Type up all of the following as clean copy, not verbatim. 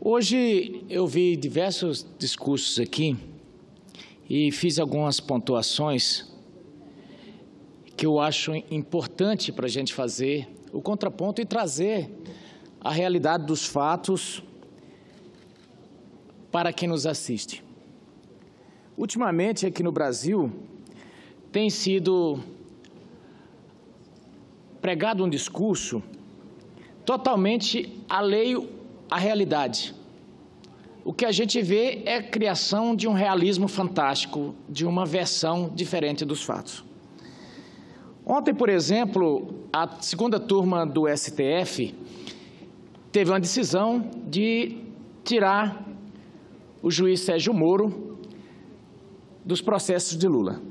Hoje eu vi diversos discursos aqui e fiz algumas pontuações que eu acho importante para a gente fazer o contraponto e trazer a realidade dos fatos para quem nos assiste. Ultimamente, aqui no Brasil, tem sido pregado um discurso totalmente alheio à realidade. O que a gente vê é a criação de um realismo fantástico, de uma versão diferente dos fatos. Ontem, por exemplo, a segunda turma do STF teve uma decisão de tirar o juiz Sérgio Moro dos processos de Lula.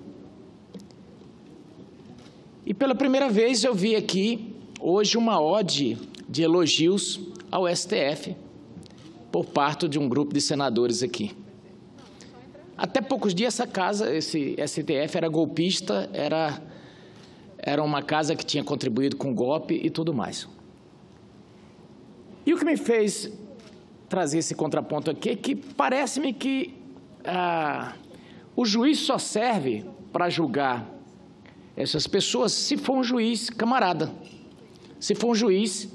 E pela primeira vez eu vi aqui, hoje, uma ode de elogios ao STF por parte de um grupo de senadores aqui. Até poucos dias essa casa, esse STF era golpista, era uma casa que tinha contribuído com o golpe e tudo mais. E o que me fez trazer esse contraponto aqui é que parece-me que o juiz só serve para julgar essas pessoas se for um juiz camarada, se for um juiz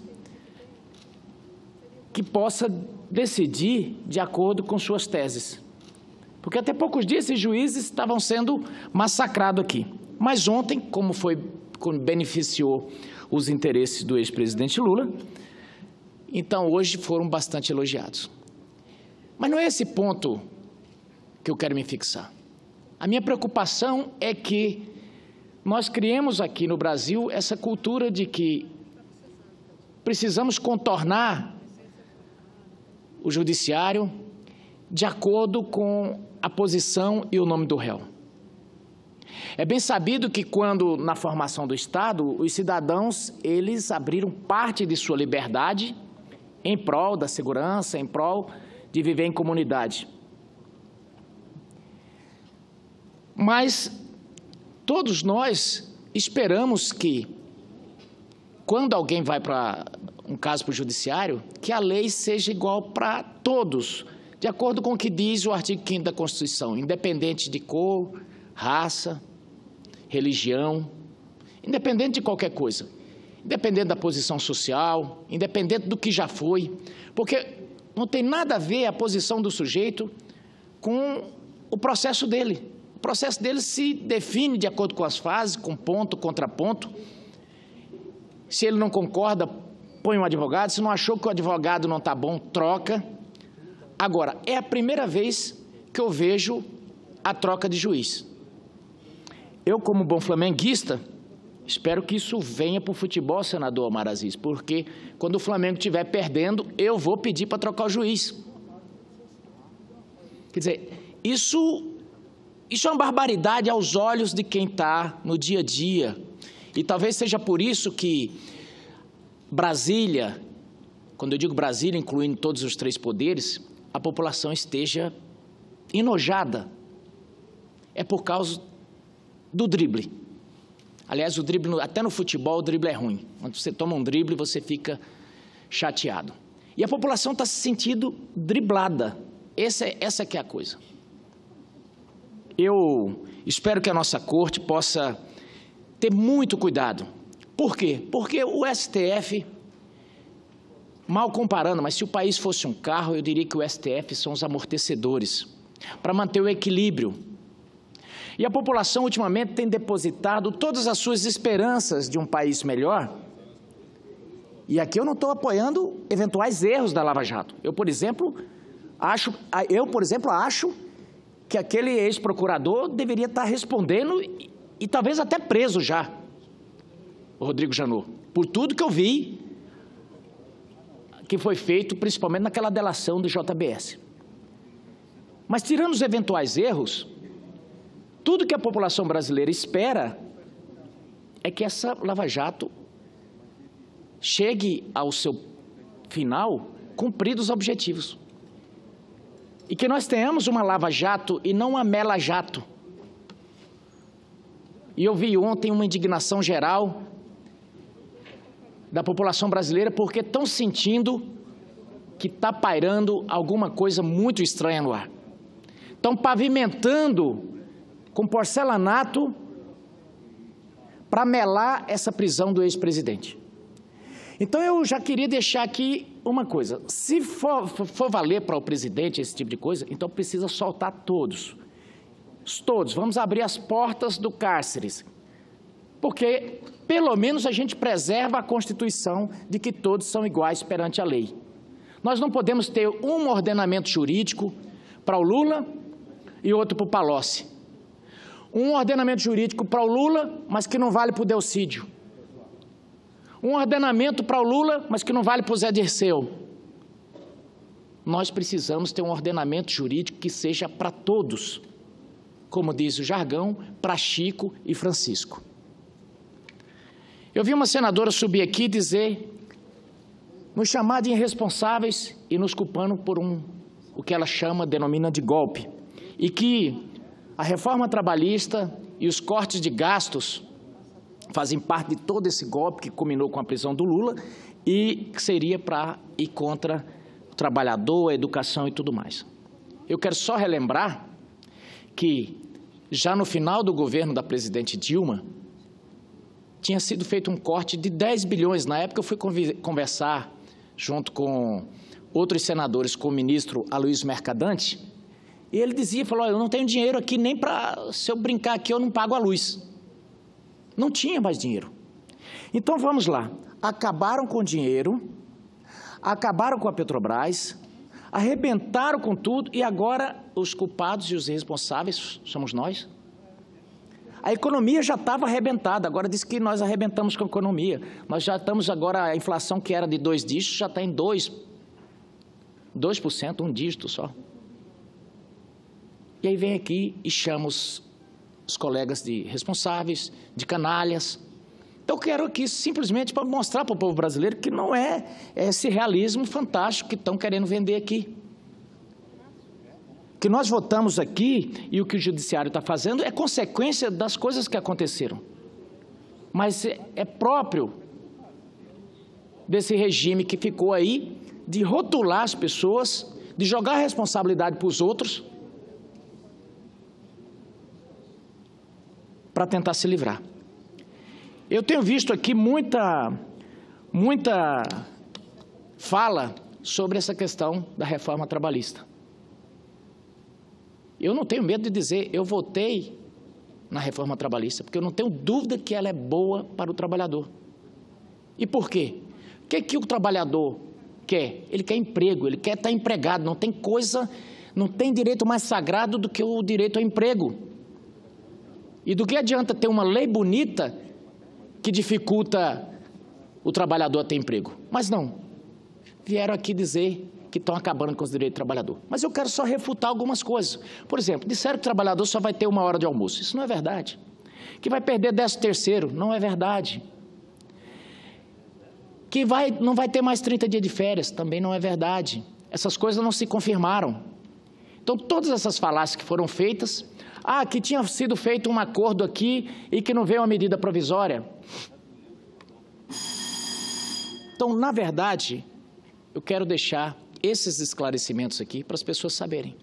que possa decidir de acordo com suas teses. Porque até poucos dias esses juízes estavam sendo massacrados aqui. Mas ontem, como beneficiou os interesses do ex-presidente Lula, então hoje foram bastante elogiados. Mas não é esse ponto que eu quero me fixar. A minha preocupação é que nós criemos aqui no Brasil essa cultura de que precisamos contornar o judiciário de acordo com a posição e o nome do réu. É bem sabido que quando, na formação do Estado, os cidadãos, eles abriram parte de sua liberdade em prol da segurança, em prol de viver em comunidade. Mas todos nós esperamos que, quando alguém vai para um caso para o judiciário, que a lei seja igual para todos, de acordo com o que diz o artigo 5º da Constituição, independente de cor, raça, religião, independente de qualquer coisa, independente da posição social, independente do que já foi, porque não tem nada a ver a posição do sujeito com o processo dele. O processo dele se define de acordo com as fases, com ponto, contraponto. Se ele não concorda, põe um advogado. Se não achou que o advogado não está bom, troca. Agora, é a primeira vez que eu vejo a troca de juiz. Eu, como bom flamenguista, espero que isso venha para o futebol, senador Omar Aziz, porque quando o Flamengo estiver perdendo, eu vou pedir para trocar o juiz. Quer dizer, isso é uma barbaridade aos olhos de quem está no dia a dia. E talvez seja por isso que Brasília, quando eu digo Brasília, incluindo todos os três poderes, a população esteja enojada. É por causa do drible. Aliás, o drible, até no futebol, o drible é ruim. Quando você toma um drible, você fica chateado. E a população está se sentindo driblada. Essa que é a coisa. Eu espero que a nossa corte possa ter muito cuidado. Por quê? Porque o STF, mal comparando, mas se o país fosse um carro, eu diria que o STF são os amortecedores, para manter o equilíbrio. E a população, ultimamente, tem depositado todas as suas esperanças de um país melhor. E aqui eu não estou apoiando eventuais erros da Lava Jato. Eu, por exemplo, acho que aquele ex-procurador deveria estar respondendo e talvez até preso já, o Rodrigo Janot, por tudo que eu vi que foi feito, principalmente naquela delação do JBS. Mas, tirando os eventuais erros, tudo que a população brasileira espera é que essa Lava Jato chegue ao seu final cumpridos os objetivos. E que nós tenhamos uma Lava Jato e não uma Mela Jato. E eu vi ontem uma indignação geral da população brasileira porque estão sentindo que está pairando alguma coisa muito estranha no ar. Estão pavimentando com porcelanato para melar essa prisão do ex-presidente. Então, eu já queria deixar aqui uma coisa. Se for valer para o presidente esse tipo de coisa, então precisa soltar todos. Todos. Vamos abrir as portas do cárcere. Porque, pelo menos, a gente preserva a Constituição de que todos são iguais perante a lei. Nós não podemos ter um ordenamento jurídico para o Lula e outro para o Palocci. Um ordenamento jurídico para o Lula, mas que não vale para o Delcídio. Um ordenamento para o Lula, mas que não vale para o Zé Dirceu. Nós precisamos ter um ordenamento jurídico que seja para todos, como diz o jargão, para Chico e Francisco. Eu vi uma senadora subir aqui e dizer, nos chamar de irresponsáveis e nos culpando por o que ela denomina de golpe, e que a reforma trabalhista e os cortes de gastos fazem parte de todo esse golpe que culminou com a prisão do Lula e que seria para ir contra o trabalhador, a educação e tudo mais. Eu quero só relembrar que, já no final do governo da presidente Dilma, tinha sido feito um corte de 10 bilhões. Na época, eu fui conversar junto com outros senadores, com o ministro Aloysio Mercadante, e ele falou, eu não tenho dinheiro aqui nem para, se eu brincar aqui, eu não pago a luz. Não tinha mais dinheiro. Então, vamos lá. Acabaram com o dinheiro, acabaram com a Petrobras, arrebentaram com tudo e agora os culpados e os responsáveis somos nós. A economia já estava arrebentada, agora diz que nós arrebentamos com a economia. Nós já estamos agora, a inflação que era de 2 dígitos já está em 2%, um dígito só. E aí vem aqui e chama os colegas de responsáveis, de canalhas. Então, eu quero aqui simplesmente para mostrar para o povo brasileiro que não é esse realismo fantástico que estão querendo vender aqui. O que nós votamos aqui e o que o judiciário está fazendo é consequência das coisas que aconteceram. Mas é próprio desse regime que ficou aí de rotular as pessoas, de jogar a responsabilidade para os outros, para tentar se livrar. Eu tenho visto aqui muita fala sobre essa questão da reforma trabalhista. Eu não tenho medo de dizer, eu votei na reforma trabalhista, porque eu não tenho dúvida que ela é boa para o trabalhador. E por quê? O que o trabalhador quer? Ele quer emprego, ele quer estar empregado, não tem direito mais sagrado do que o direito ao emprego. E do que adianta ter uma lei bonita que dificulta o trabalhador a ter emprego? Mas não, vieram aqui dizer que estão acabando com os direitos do trabalhador. Mas eu quero só refutar algumas coisas. Por exemplo, disseram que o trabalhador só vai ter 1 hora de almoço. Isso não é verdade. Que vai perder 13º, não é verdade. Que não vai ter mais 30 dias de férias, também não é verdade. Essas coisas não se confirmaram. Então, todas essas falácias que foram feitas, que tinha sido feito um acordo aqui e que não veio uma medida provisória. Então, na verdade, eu quero deixar esses esclarecimentos aqui para as pessoas saberem.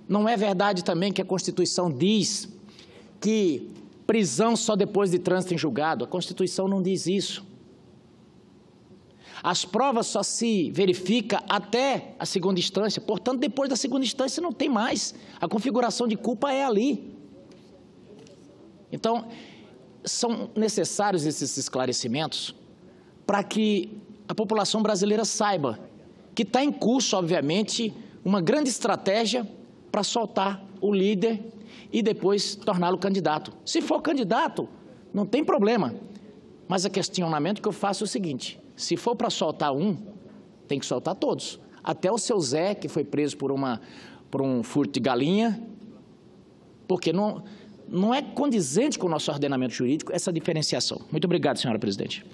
Não é verdade também que a Constituição diz que prisão só depois de trânsito em julgado. A Constituição não diz isso. As provas só se verificam até a segunda instância, portanto, depois da segunda instância não tem mais. A configuração de culpa é ali. Então, são necessários esses esclarecimentos para que a população brasileira saiba que está em curso, obviamente, uma grande estratégia para soltar o líder e depois torná-lo candidato. Se for candidato, não tem problema. Mas o questionamento que eu faço é o seguinte: se for para soltar um, tem que soltar todos. Até o seu Zé, que foi preso por um furto de galinha, porque não é condizente com o nosso ordenamento jurídico essa diferenciação. Muito obrigado, senhora presidente.